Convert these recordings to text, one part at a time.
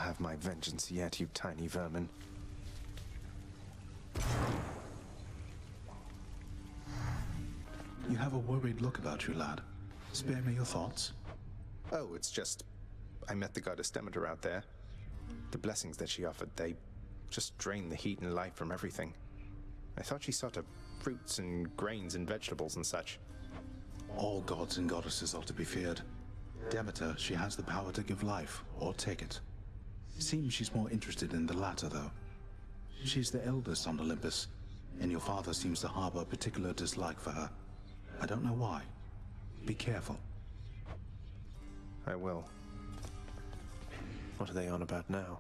have my vengeance yet, you tiny vermin. You have a worried look about you, lad. Spare me your thoughts. Oh, it's just... I met the goddess Demeter out there. The blessings that she offered, they just drain the heat and life from everything. I thought she sought to fruits and grains and vegetables and such. All gods and goddesses are to be feared. Demeter, she has the power to give life, or take it. Seems she's more interested in the latter, though. She's the eldest on Olympus, and your father seems to harbor a particular dislike for her. I don't know why. Be careful. I will. What are they on about now?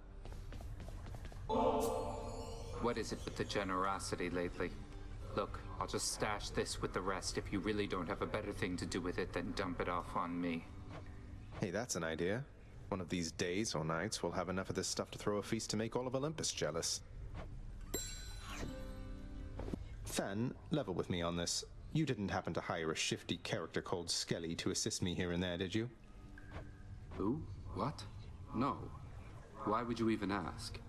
What is it with the generosity lately? Look, I'll just stash this with the rest. If you really don't have a better thing to do with it, then dump it off on me. Hey, that's an idea. One of these days or nights, we'll have enough of this stuff to throw a feast to make all of Olympus jealous. Fan, level with me on this. You didn't happen to hire a shifty character called Skelly to assist me here and there, did you? Who? What? No. Why would you even ask?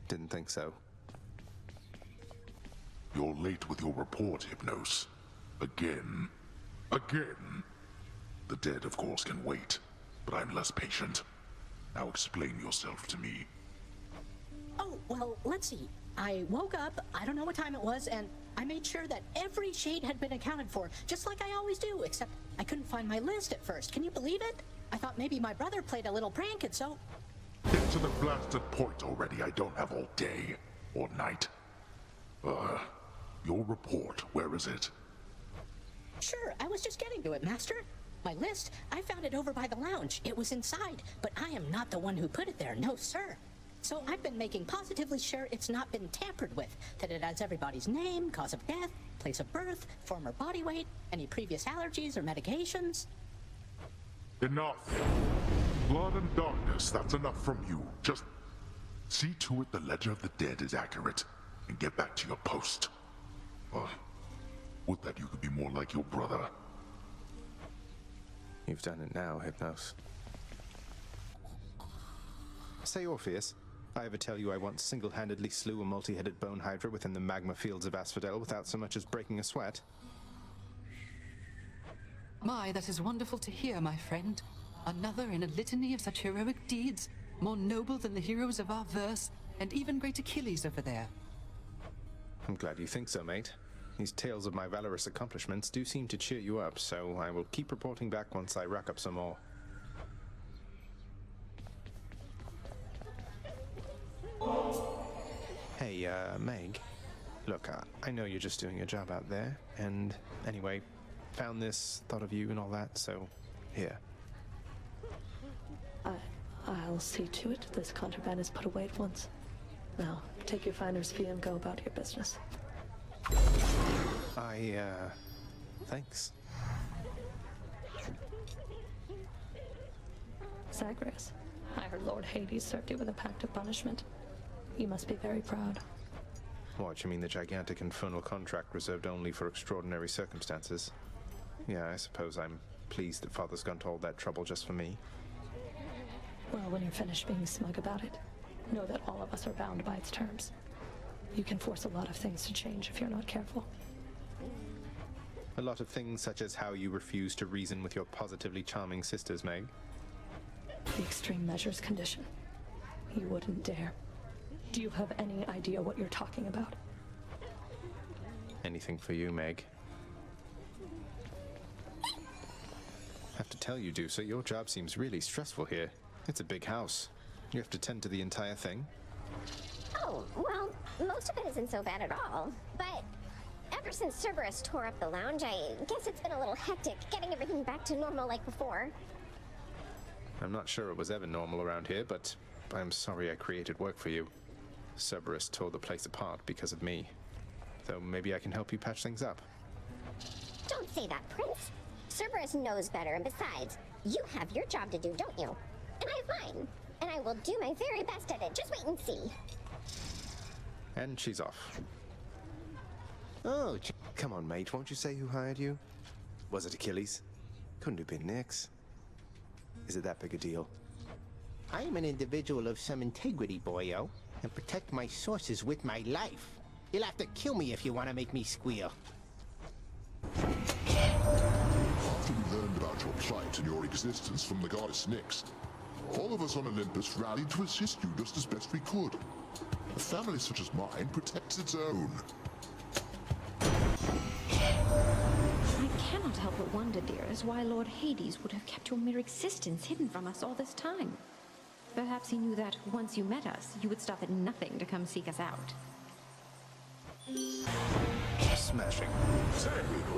Didn't think so. You're late with your report, Hypnos. Again. Again! The dead, of course, can wait, but I'm less patient. Now explain yourself to me. Oh, well, let's see. I woke up, I don't know what time it was, and I made sure that every shade had been accounted for, just like I always do, except I couldn't find my list at first. Can you believe it? I thought maybe my brother played a little prank, and so... Get to the blasted point already. I don't have all day or night. Your report, where is it? Sure, I was just getting to it, Master. My list, I found it over by the lounge. It was inside, but I am not the one who put it there, no sir. So I've been making positively sure it's not been tampered with, that it has everybody's name, cause of death, place of birth, former body weight, any previous allergies or medications. Enough! Blood and darkness, that's enough from you. Just see to it the ledger of the dead is accurate, and get back to your post. Would that you could be more like your brother. You've done it now, Hypnos. Say, Orpheus, I ever tell you I once single-handedly slew a multi-headed bone hydra within the magma fields of Asphodel without so much as breaking a sweat? My, that is wonderful to hear, my friend. Another in a litany of such heroic deeds, more noble than the heroes of our verse, and even great Achilles over there. I'm glad you think so, mate. These tales of my valorous accomplishments do seem to cheer you up, so I will keep reporting back once I rack up some more. Hey, Meg. Look, I know you're just doing your job out there, and anyway, found this, thought of you and all that, so here. I'll see to it this contraband is put away at once. Now, take your finder's fee and go about your business. Thanks. Zagreus, I heard Lord Hades served you with a pact of punishment. You must be very proud. What, you mean the gigantic infernal contract reserved only for extraordinary circumstances? Yeah, I suppose I'm pleased that Father's gone to all that trouble just for me. Well, when you're finished being smug about it, know that all of us are bound by its terms. You can force a lot of things to change if you're not careful. A lot of things such as how you refuse to reason with your positively charming sisters, Meg. The extreme measures condition. You wouldn't dare. Do you have any idea what you're talking about? Anything for you, Meg. Have to tell you, Deucer, your job seems really stressful here. It's a big house. You have to tend to the entire thing. Oh, well, most of it isn't so bad at all. But ever since Cerberus tore up the lounge, I guess it's been a little hectic getting everything back to normal like before. I'm not sure it was ever normal around here, but I'm sorry I created work for you. Cerberus tore the place apart because of me. Though maybe I can help you patch things up. Don't say that, Prince. Cerberus knows better, and besides, you have your job to do, don't you? And I have mine. And I will do my very best at it. Just wait and see. And she's off. Oh, come on, mate. Won't you say who hired you? Was it Achilles? Couldn't have been Nyx. Is it that big a deal? I am an individual of some integrity, boyo, and protect my sources with my life. You'll have to kill me if you want to make me squeal. After we learned about your plight and your existence from the goddess Nyx, all of us on Olympus rallied to assist you just as best we could. A family such as mine protects its own. I cannot help but wonder, dearest, why Lord Hades would have kept your mere existence hidden from us all this time. Perhaps he knew that once you met us, you would stop at nothing to come seek us out. Smashing. Say,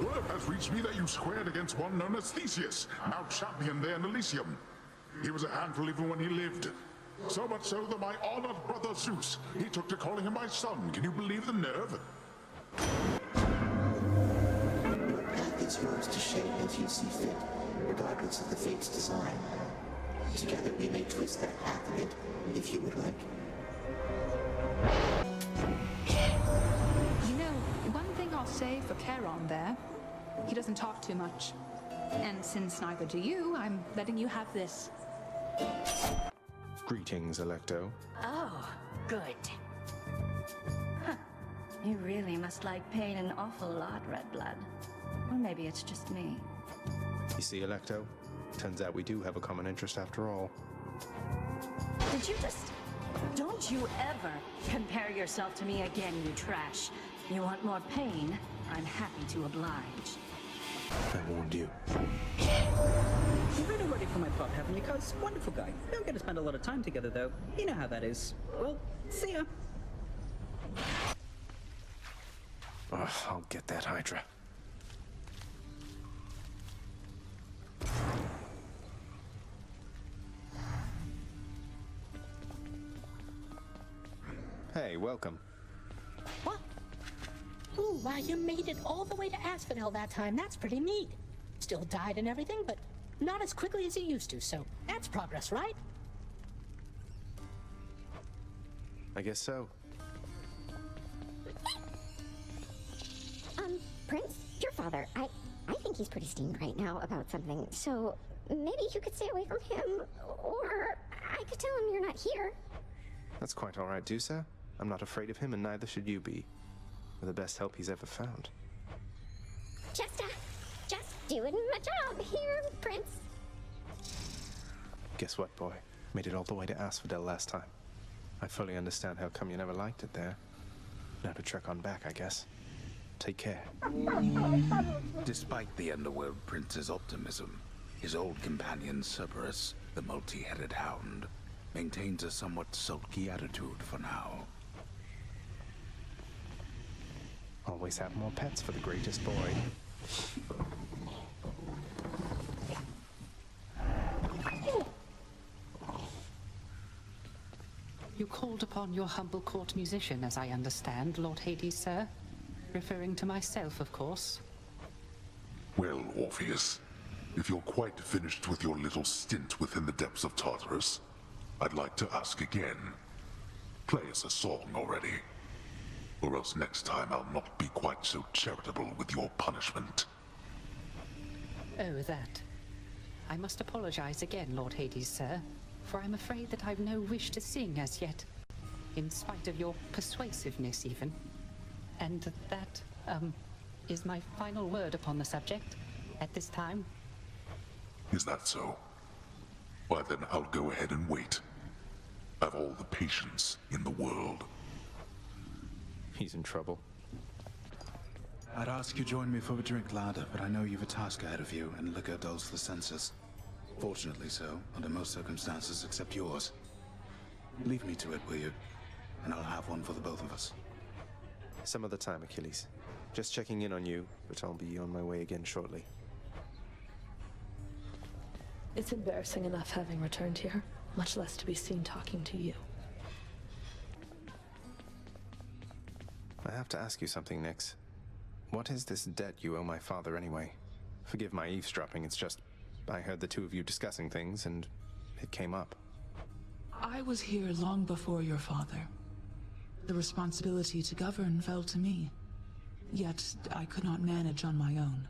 word has reached me that you squared against one known as Theseus, now champion there in Elysium. He was a handful even when he lived. So much so that my honored brother Zeus, he took to calling him my son. Can you believe the nerve? Your path is yours to shape as you see fit, regardless of the fate's design. Together we may twist that path a bit, if you would like. You know, one thing I'll say for Charon there, he doesn't talk too much. And since neither do you, I'm letting you have this. Greetings, Electo. Oh, good. Huh. You really must like pain an awful lot, Red Blood. Or maybe it's just me. You see, Electo? Turns out we do have a common interest after all. Did you just... Don't you ever compare yourself to me again, you trash. You want more pain? I'm happy to oblige. I warned you. You're really ready for my pub, haven't you, cuz? Wonderful guy. We don't get to spend a lot of time together, though. You know how that is. Well, see ya. Ugh, I'll get that Hydra. Hey, welcome. What? Ooh, wow, you made it all the way to Asphodel that time. That's pretty neat. Still died and everything, but not as quickly as you used to, so that's progress, right? I guess so. Prince, your father, I think he's pretty steamed right now about something, so maybe you could stay away from him, or I could tell him you're not here. That's quite all right, Dusa. I'm not afraid of him, and neither should you be. We're the best help he's ever found. Just doing my job here, Prince. Guess what, boy? Made it all the way to Asphodel last time. I fully understand how come you never liked it there. Now to trek on back, I guess. Take care. Despite the Underworld Prince's optimism, his old companion Cerberus, the multi-headed hound, maintains a somewhat sulky attitude for now. Always have more pets for the greatest boy. You called upon your humble court musician, as I understand, Lord Hades, sir. Referring to myself, of course. Well, Orpheus, if you're quite finished with your little stint within the depths of Tartarus, I'd like to ask again. Play us a song already. Or else next time I'll not be quite so charitable with your punishment. Oh, that. I must apologize again, Lord Hades, sir, for I'm afraid that I've no wish to sing as yet, in spite of your persuasiveness, even. And that, is my final word upon the subject at this time. Is that so? Why then I'll go ahead and wait. I've all the patience in the world. He's in trouble. I'd ask you join me for a drink, lad, but I know you've a task ahead of you, and liquor dulls the senses. Fortunately so, under most circumstances except yours. Leave me to it, will you? And I'll have one for the both of us. Some other time, Achilles. Just checking in on you, but I'll be on my way again shortly. It's embarrassing enough having returned here, much less to be seen talking to you. I have to ask you something, Nyx. What is this debt you owe my father anyway? Forgive my eavesdropping, it's just... I heard the two of you discussing things, and it came up. I was here long before your father. The responsibility to govern fell to me. Yet, I could not manage on my own.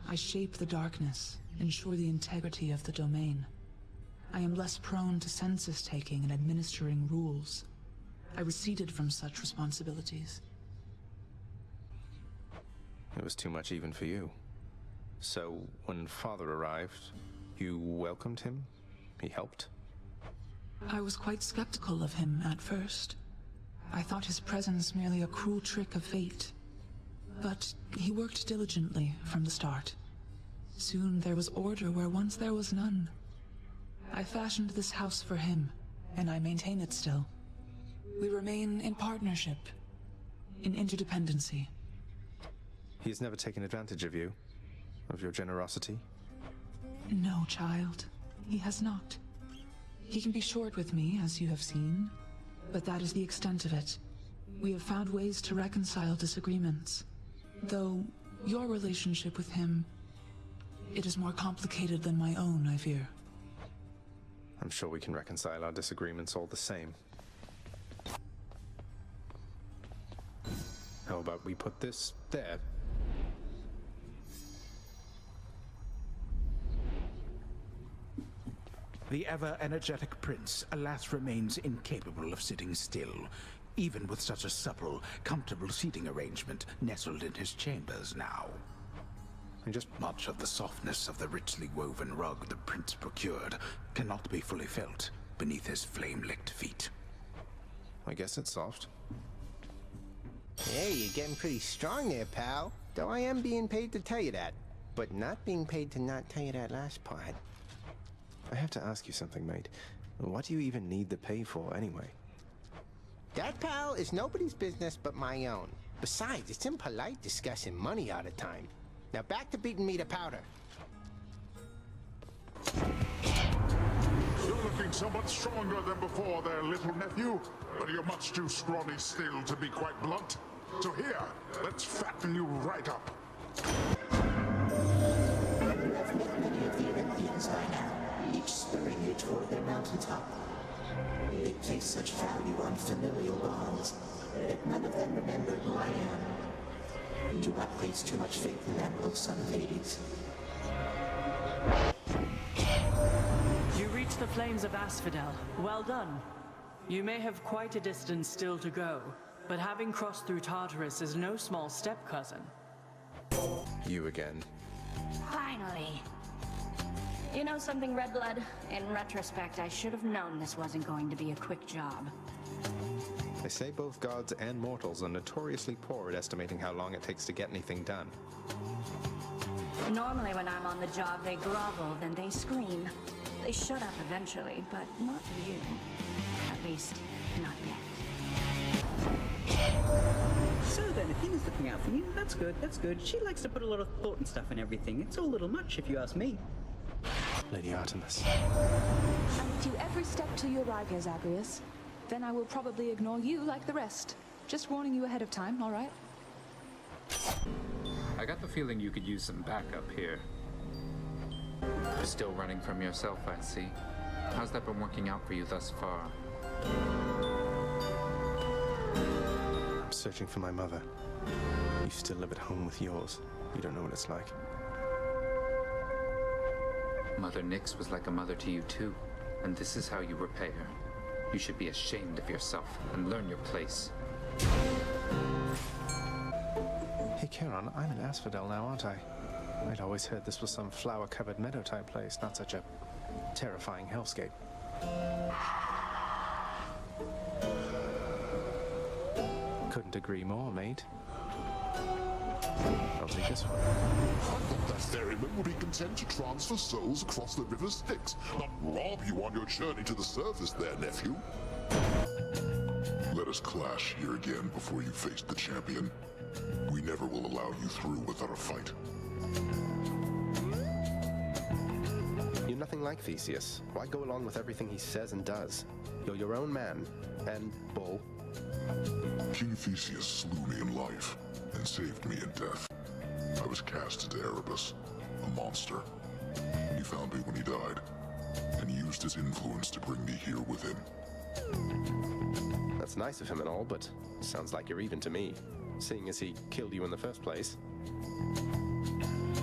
I shape the darkness, ensure the integrity of the domain. I am less prone to census-taking and administering rules. I receded from such responsibilities. It was too much even for you. So, when Father arrived, you welcomed him? He helped? I was quite skeptical of him at first. I thought his presence merely a cruel trick of fate. But he worked diligently from the start. Soon there was order where once there was none. I fashioned this house for him, and I maintain it still. We remain in partnership, in interdependency. He has never taken advantage of you? Of your generosity? No, child. He has not. He can be short with me, as you have seen, but that is the extent of it. We have found ways to reconcile disagreements. Though, your relationship with him, it is more complicated than my own, I fear. I'm sure we can reconcile our disagreements all the same. How about we put this there? The ever-energetic prince, alas, remains incapable of sitting still, even with such a supple, comfortable seating arrangement nestled in his chambers now. And just much of the softness of the richly woven rug the prince procured cannot be fully felt beneath his flame-licked feet. I guess it's soft. Hey, you're getting pretty strong there, pal. Though I am being paid to tell you that, but not being paid to not tell you that last part. I have to ask you something, mate. What do you even need the pay for, anyway? That, pal, is nobody's business but my own. Besides, it's impolite discussing money all the time. Now back to beating me to powder. You're looking somewhat stronger than before there, little nephew. But you're much too scrawny still to be quite blunt. So here, let's fatten you right up. You have met many of the Olympians by now, each spurring you toward their mountaintop. They place such value on familial bonds that none of them remember who I am. Do not place too much faith in them, O son of Hades. You reached the flames of Asphodel. Well done. You may have quite a distance still to go, but having crossed through Tartarus is no small step, cousin. You again. Finally. You know something, Redblood? In retrospect, I should have known this wasn't going to be a quick job. They say both gods and mortals are notoriously poor at estimating how long it takes to get anything done. Normally when I'm on the job, they grovel, then they scream. They shut up eventually, but not you. At least, not yet. So then, if Hina's looking out for you, that's good, that's good. She likes to put a lot of thought and stuff in everything. It's all a little much, if you ask me. Lady Artemis. And with you every step till you arrive here, Zagreus. Then I will probably ignore you like the rest. Just warning you ahead of time, all right? I got the feeling you could use some backup here. You're still running from yourself, I see. How's that been working out for you thus far? I'm searching for my mother. You still live at home with yours. You don't know what it's like. Mother Nyx was like a mother to you too, and this is how you repay her. You should be ashamed of yourself and learn your place. Hey, Charon, I'm in Asphodel now, aren't I? I'd always heard this was some flower-covered meadow-type place, not such a terrifying hellscape. Couldn't agree more, mate. I'll take this one. I thought that ferryman would be content to transfer souls across the river Styx, not rob you on your journey to the surface there, nephew. Let us clash here again before you face the champion. We never will allow you through without a fight. You're nothing like Theseus. Why go along with everything he says and does? You're your own man. And bull. King Theseus slew me in life and saved me in death. I was cast into Erebus, a monster. He found me when he died, and used his influence to bring me here with him. That's nice of him and all, but sounds like you're even to me, seeing as he killed you in the first place.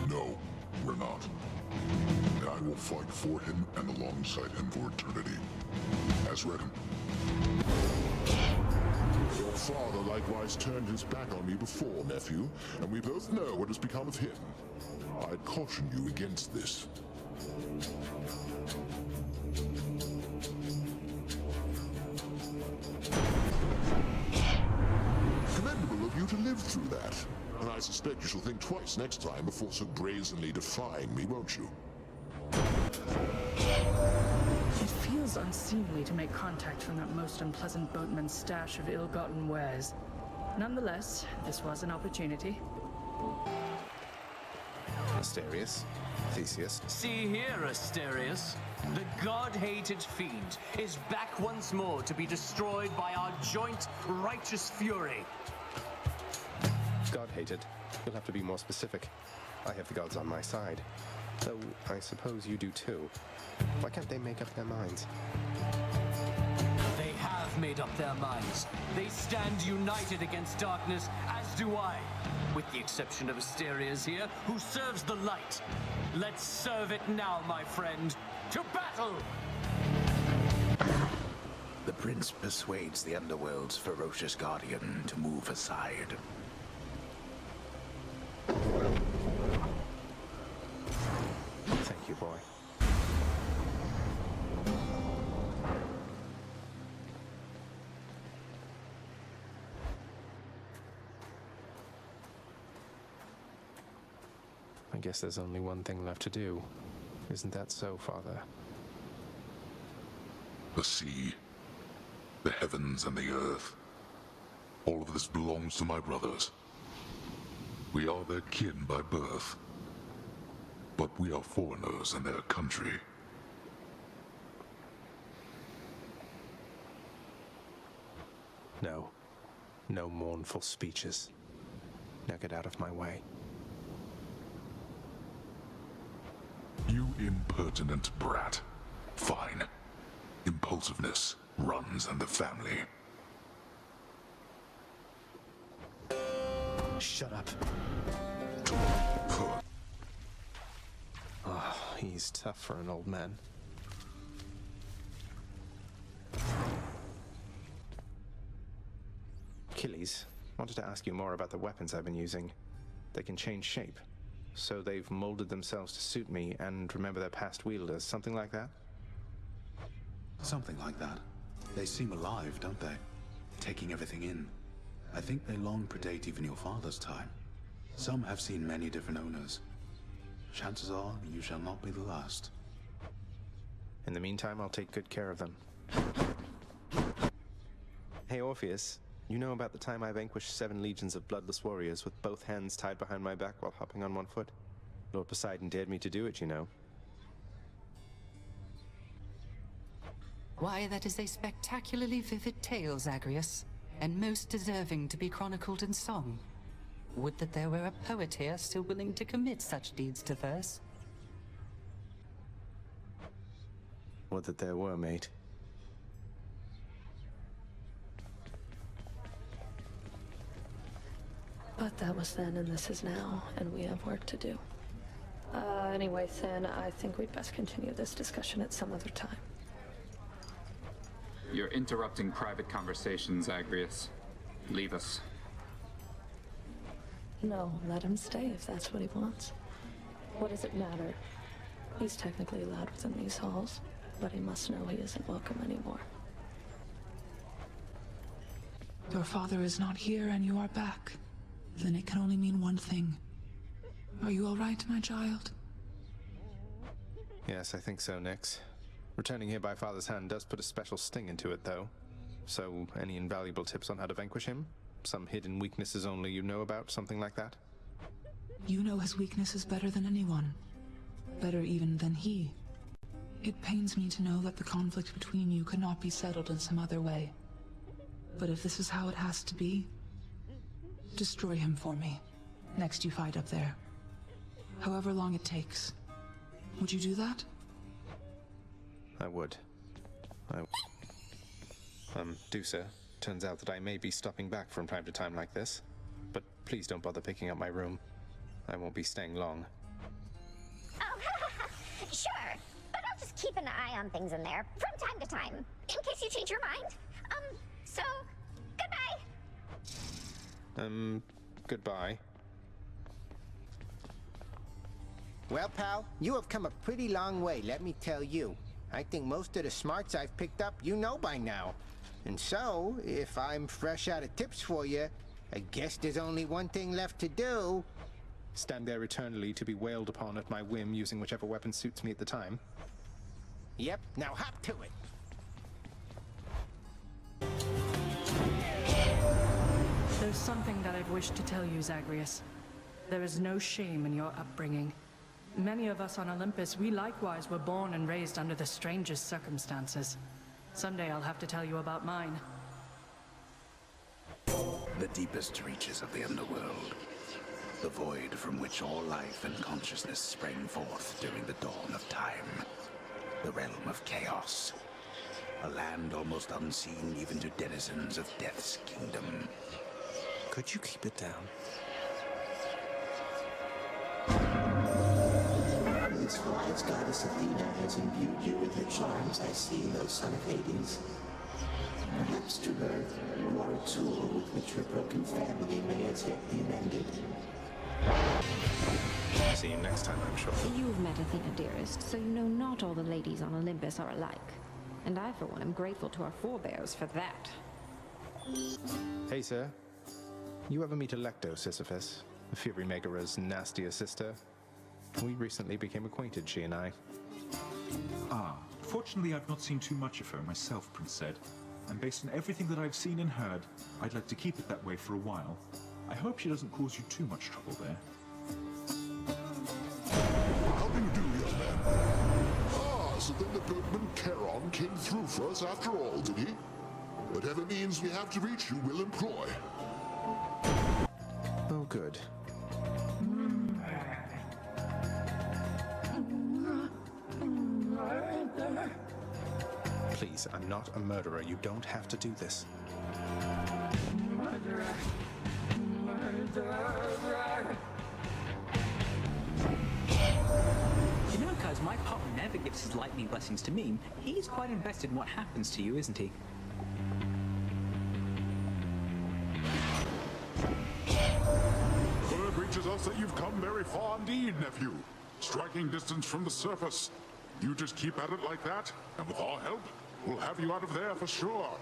No, we're not. I I will fight for him and alongside him for eternity. As written. Your father likewise turned his back on me before, nephew, and we both know what has become of him. I'd caution you against this. Commendable of you to live through that. And I suspect you shall think twice next time before so brazenly defying me, won't you? It feels unseemly to make contact from that most unpleasant boatman's stash of ill-gotten wares. Nonetheless, this was an opportunity. Asterius, Theseus. See here, Asterius. The god-hated fiend is back once more to be destroyed by our joint righteous fury. God-hated? You'll have to be more specific. I have the gods on my side. Though, I suppose you do too. Why can't they make up their minds? They have made up their minds. They stand united against darkness, as do I. With the exception of Asterius here, who serves the light. Let's serve it now, my friend. To battle! The prince persuades the underworld's ferocious guardian to move aside. Thank you, boy. I guess there's only one thing left to do. Isn't that so, Father? The sea, the heavens and the earth. All of this belongs to my brothers. We are their kin by birth, but we are foreigners in their country. No. No mournful speeches. Now get out of my way. You impertinent brat. Fine. Impulsiveness runs in the family. Shut up. Oh, he's tough for an old man. Achilles, wanted to ask you more about the weapons I've been using. They can change shape. So they've molded themselves to suit me and remember their past wielders, something like that? Something like that. They seem alive, don't they? Taking everything in. I think they long predate even your father's time. Some have seen many different owners. Chances are you shall not be the last. In the meantime, I'll take good care of them. Hey, Orpheus. You know about the time I vanquished 7 legions of bloodless warriors with both hands tied behind my back while hopping on one foot? Lord Poseidon dared me to do it, you know. Why, that is a spectacularly vivid tale, Zagreus, and most deserving to be chronicled in song. Would that there were a poet here still willing to commit such deeds to verse. Would that there were, mate. But that was then and this is now, and we have work to do. Anyway, Thin, I think we'd best continue this discussion at some other time. You're interrupting private conversations, Zagreus. Leave us. No, let him stay if that's what he wants. What does it matter? He's technically allowed within these halls, but he must know he isn't welcome anymore. Your father is not here and you are back. Then it can only mean one thing. Are you all right, my child? Yes, I think so, Nyx. Returning here by Father's hand does put a special sting into it, though. So, any invaluable tips on how to vanquish him? Some hidden weaknesses only you know about, something like that? You know his weaknesses better than anyone. Better even than he. It pains me to know that the conflict between you could not be settled in some other way. But if this is how it has to be, destroy him for me. Next you fight up there. However long it takes. Would you do that? I would. Do so. Turns out that I may be stopping back from time to time like this. But please don't bother picking up my room. I won't be staying long. Oh, Sure, but I'll just keep an eye on things in there from time to time, in case you change your mind. So, goodbye. Goodbye. Well, pal, you have come a pretty long way, let me tell you. I think most of the smarts I've picked up you know by now. And so, if I'm fresh out of tips for you, I guess there's only one thing left to do. Stand there eternally to be wailed upon at my whim using whichever weapon suits me at the time. Yep, now hop to it. There's something that I've wished to tell you, Zagreus. There is no shame in your upbringing. Many of us on Olympus, we likewise were born and raised under the strangest circumstances. Someday I'll have to tell you about mine. The deepest reaches of the underworld. The void from which all life and consciousness sprang forth during the dawn of time. The realm of chaos. A land almost unseen even to denizens of Death's kingdom. Could you keep it down? This wise goddess Athena has imbued you with her charms, I see, O son of Hades. Perhaps to her, you are a tool with which her broken family may as yet be amended. See you next time, I'm sure. You've met Athena, dearest, so you know not all the ladies on Olympus are alike. And I, for one, am grateful to our forebears for that. Hey, sir. You ever meet Alecto, Sisyphus? Fury Megara's nastier sister? We recently became acquainted, she and I. Ah, fortunately I've not seen too much of her myself, Prince Zed. And based on everything that I've seen and heard, I'd like to keep it that way for a while. I hope she doesn't cause you too much trouble there. How do you do, young man? Ah, so then the birdman Charon came through for us after all, did he? Whatever means we have to reach you, we'll employ. Oh, good. Please, I'm not a murderer. You don't have to do this. Murderer. You know, cuz my pop never gives his lightning blessings to me. He's quite invested in what happens to you, isn't he? Word reaches us that you've come very far indeed, nephew. Striking distance from the surface. You just keep at it like that, and with our help, we'll have you out of there for sure.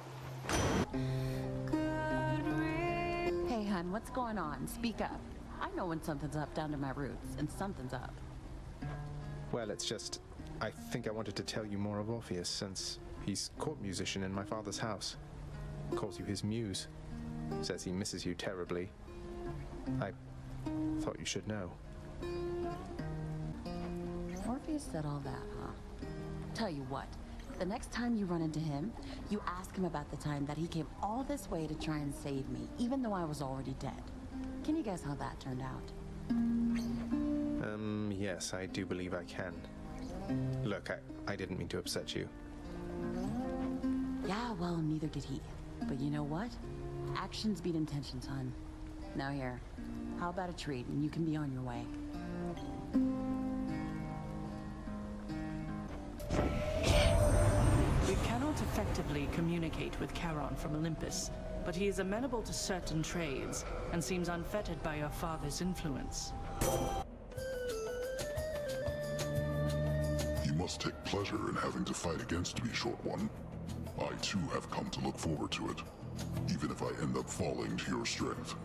Hey, hun, what's going on? Speak up. I know when something's up down to my roots, and something's up. Well, it's just... I think I wanted to tell you more of Orpheus, since he's court musician in my father's house. Calls you his muse. Says he misses you terribly. I thought you should know. Orpheus said all that, huh? Tell you what, the next time you run into him, you ask him about the time that he came all this way to try and save me, even though I was already dead. Can you guess how that turned out? Yes, I do believe I can. Look, I didn't mean to upset you. Yeah, well, neither did he. But you know what? Actions beat intentions, hun. Now here, how about a treat and you can be on your way? We cannot effectively communicate with Charon from Olympus, but he is amenable to certain trades and seems unfettered by your father's influence. You must take pleasure in having to fight against me, Short One. I too have come to look forward to it, even if I end up falling to your strength.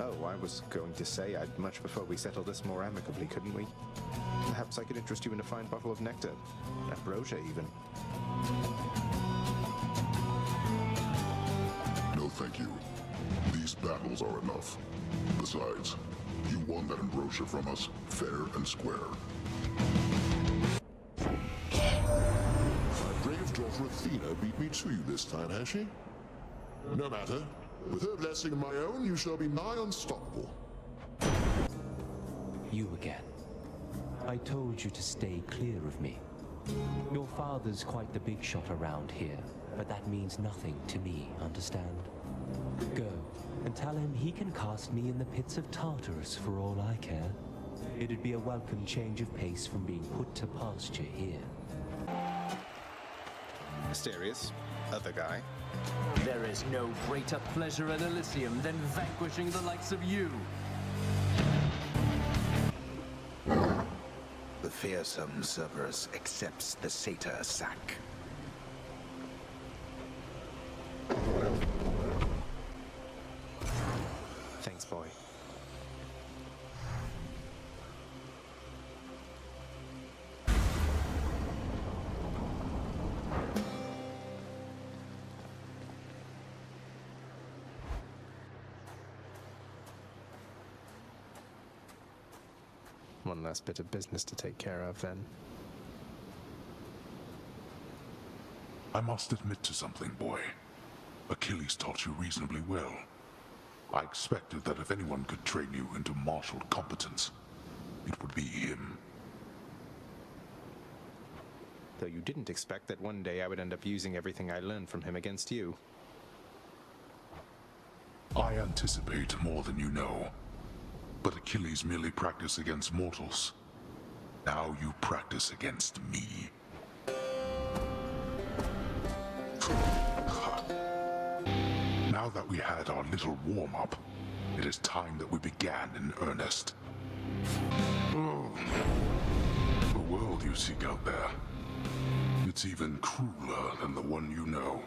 Oh, I was going to say I'd much prefer we settle this more amicably, couldn't we? Perhaps I could interest you in a fine bottle of nectar. Ambrosia, even. No, thank you. These battles are enough. Besides, you won that ambrosia from us, fair and square. My brave daughter Athena beat me to you this time, has she? No matter. With her blessing and my own, you shall be nigh unstoppable. You again. I told you to stay clear of me. Your father's quite the big shot around here, but that means nothing to me, understand? Go, and tell him he can cast me in the pits of Tartarus for all I care. It'd be a welcome change of pace from being put to pasture here. Mysterious. Other guy. There is no greater pleasure in Elysium than vanquishing the likes of you. The fearsome Cerberus accepts the satyr sack. Thanks, boy. One last bit of business to take care of, then. I must admit to something, boy. Achilles taught you reasonably well. I expected that if anyone could train you into martial competence, it would be him. Though you didn't expect that one day I would end up using everything I learned from him against you. I anticipate more than you know. But Achilles merely practiced against mortals. Now you practice against me. Now that we had our little warm-up, it is time that we began in earnest. Oh, the world you seek out there, it's even crueler than the one you know.